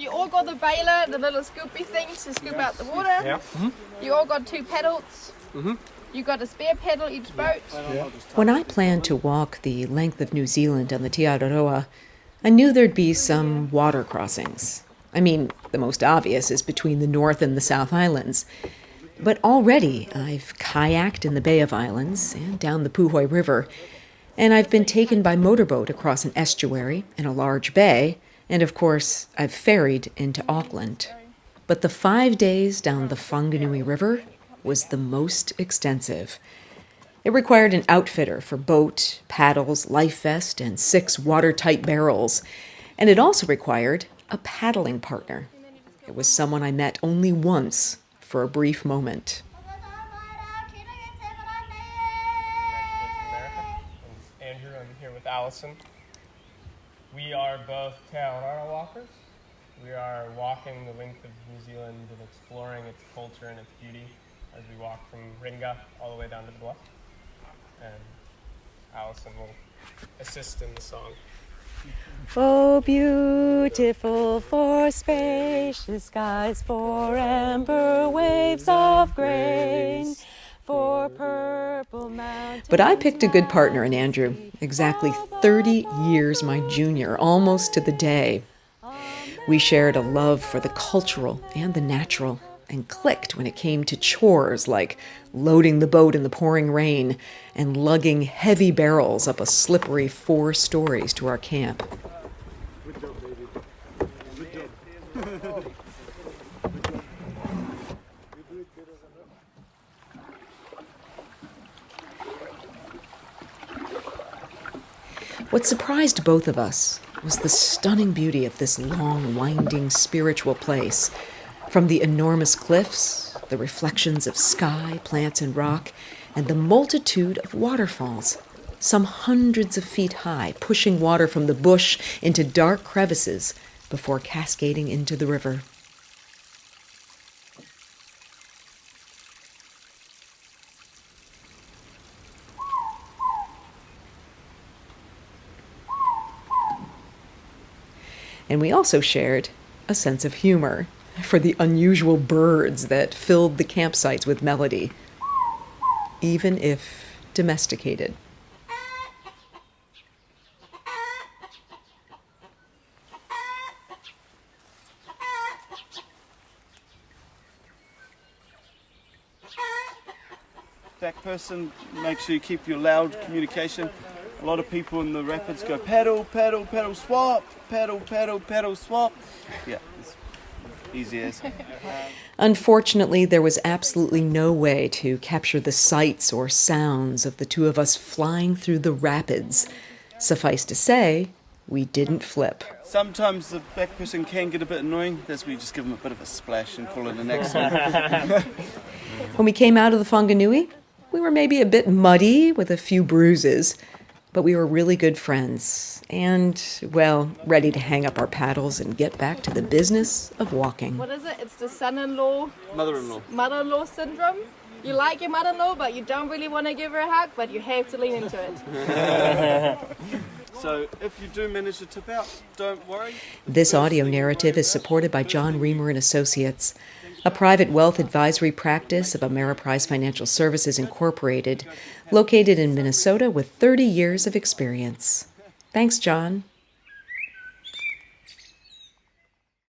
You all got the baler, the little scoopy things to scoop out the water. Yeah. Mm-hmm. You all got 2 paddles. Mm-hmm. You got a spare paddle each boat. Yeah. When I planned to walk the length of New Zealand on the Te Araroa, I knew there'd be some water crossings. I mean, the most obvious is between the North and the South Islands. But already I've kayaked in the Bay of Islands and down the Puhoi River, and I've been taken by motorboat across an estuary in a large bay, and of course I've ferried into Auckland. But the 5 days down the Whanganui River was the most extensive. It required an outfitter for boat, paddles, life vest, and 6 watertight barrels. And it also required a paddling partner. It was someone I met only once for a brief moment. Andrew, I'm here with Allison. We are both Te Araroa walkers. We are walking the length of New Zealand and exploring its culture and its beauty as we walk from Ringa all the way down to the bluff. And Allison will assist in the song. Oh, beautiful for spacious skies, for amber waves of grain, for purple mountains. But I picked a good partner in Andrew, exactly 30 years my junior, almost to the day. We shared a love for the cultural and the natural, and clicked when it came to chores like loading the boat in the pouring rain and lugging heavy barrels up a slippery 4 stories to our camp. Good job, baby. Good job. What surprised both of us was the stunning beauty of this long, winding, spiritual place. From the enormous cliffs, the reflections of sky, plants, and rock, and the multitude of waterfalls, some hundreds of feet high, pushing water from the bush into dark crevices before cascading into the river. And we also shared a sense of humor for the unusual birds that filled the campsites with melody, even if domesticated. Back person, make sure you keep your loud communication. A lot of people in the rapids go paddle, paddle, paddle, swap, paddle, paddle, paddle, swap. Yeah, it's easy as. Unfortunately, there was absolutely no way to capture the sights or sounds of the two of us flying through the rapids. Suffice to say, we didn't flip. Sometimes the back person can get a bit annoying. That's where you just give them a bit of a splash and call it an accident. When we came out of the Whanganui, we were maybe a bit muddy with a few bruises, but we were really good friends and, well, ready to hang up our paddles and get back to the business of walking. What is it? It's the son-in-law, Mother-in-law syndrome. You like your mother-in-law, but you don't really want to give her a hug, but you have to lean into it. So if you do manage to tip out, don't worry. This audio narrative is supported by John Reamer and Associates, a private wealth advisory practice of Ameriprise Financial Services Incorporated, located in Minnesota with 30 years of experience. Thanks, John.